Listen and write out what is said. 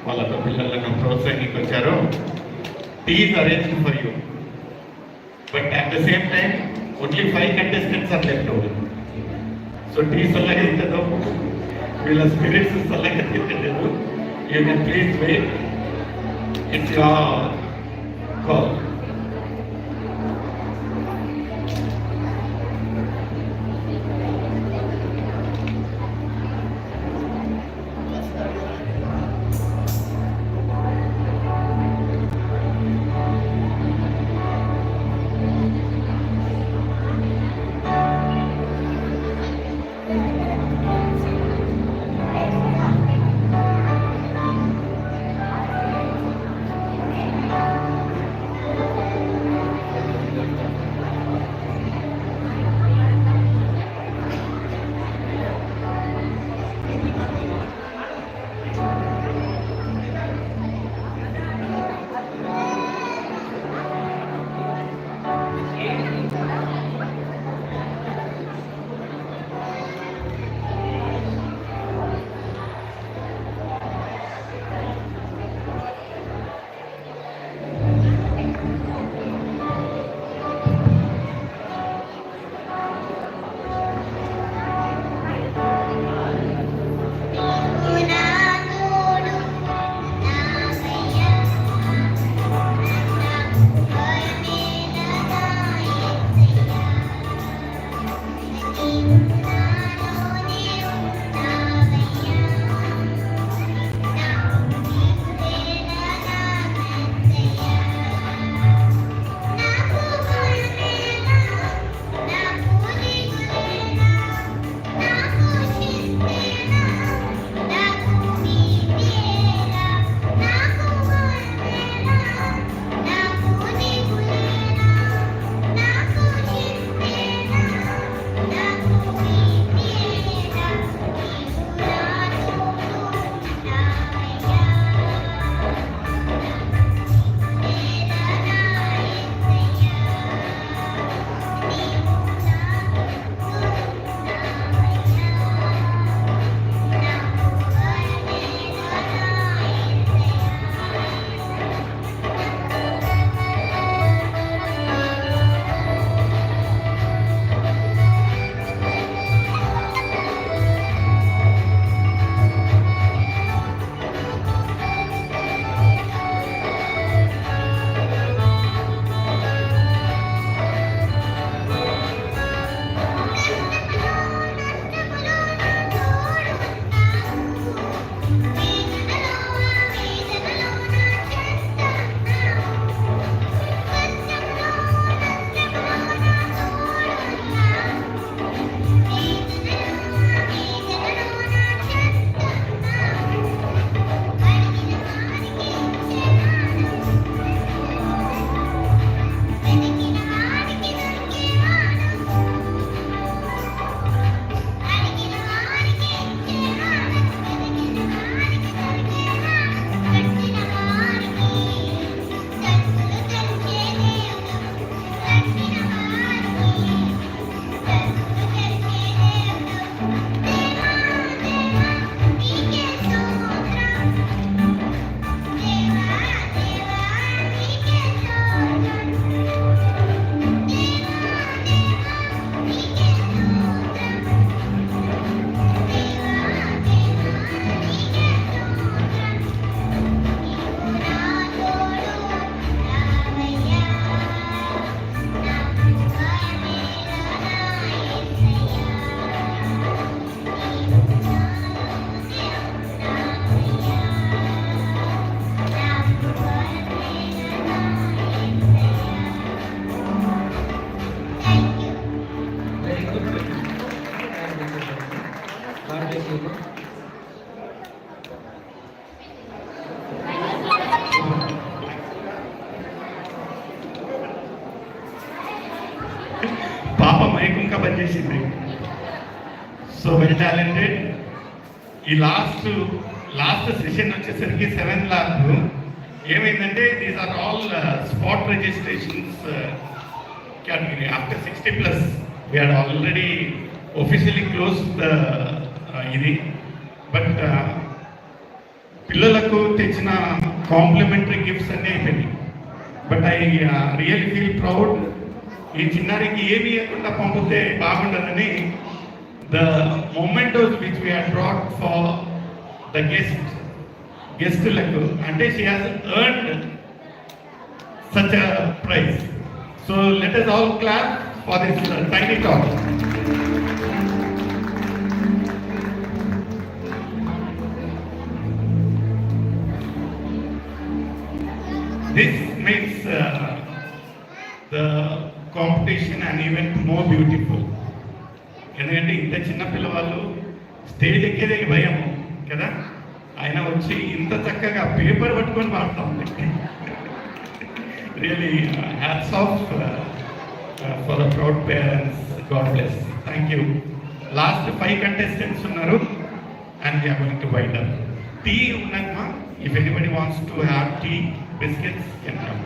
వాళ్ళతో పిల్లలను ప్రోత్సహించారో tea is arranged for you. But at the same time only 5 contestants are left over. So tea చల్లగా ఇస్తుందో వీళ్ళ స్పిరిట్స్ చల్లగా తిట్టలేదు. You can please wait, it's your call. పాప మైకుంకా పనిచేసింది. So very talented. ఈ లాస్ట్ సెషన్ వచ్చేసరికి 7 లాక్ ఏమైందంటే these are all spot registrations category. After 60+, we had already officially closed the ఇది. బట్ పిల్లలకు తెచ్చిన కాంప్లిమెంటరీ గిఫ్ట్స్ అన్నీ అయిపోయినాయి. But I really feel proud. ఈ చిన్నారికి ఏమి ఇవ్వకుండా పంపితే బాగుండదని the mementos which we brought for the గెస్టులకు అంటే she has earned such a prize. So let us all clap for this tiny talk. This makes the competition and event more beautiful. ఎందుకంటే ఇంత చిన్న పిల్లవాళ్ళు స్టేజ్ ఎక్కేదే భయము కదా, ఆయన వచ్చి ఇంత చక్కగా పేపర్ పట్టుకొని పాడుతూ ఉంది. Really, hats off for the proud parents. God bless. Thank you. Last 5 contestants unnaru, and we are going to wind up. Tea unnadma. If anybody wants to have tea, biscuits, can come.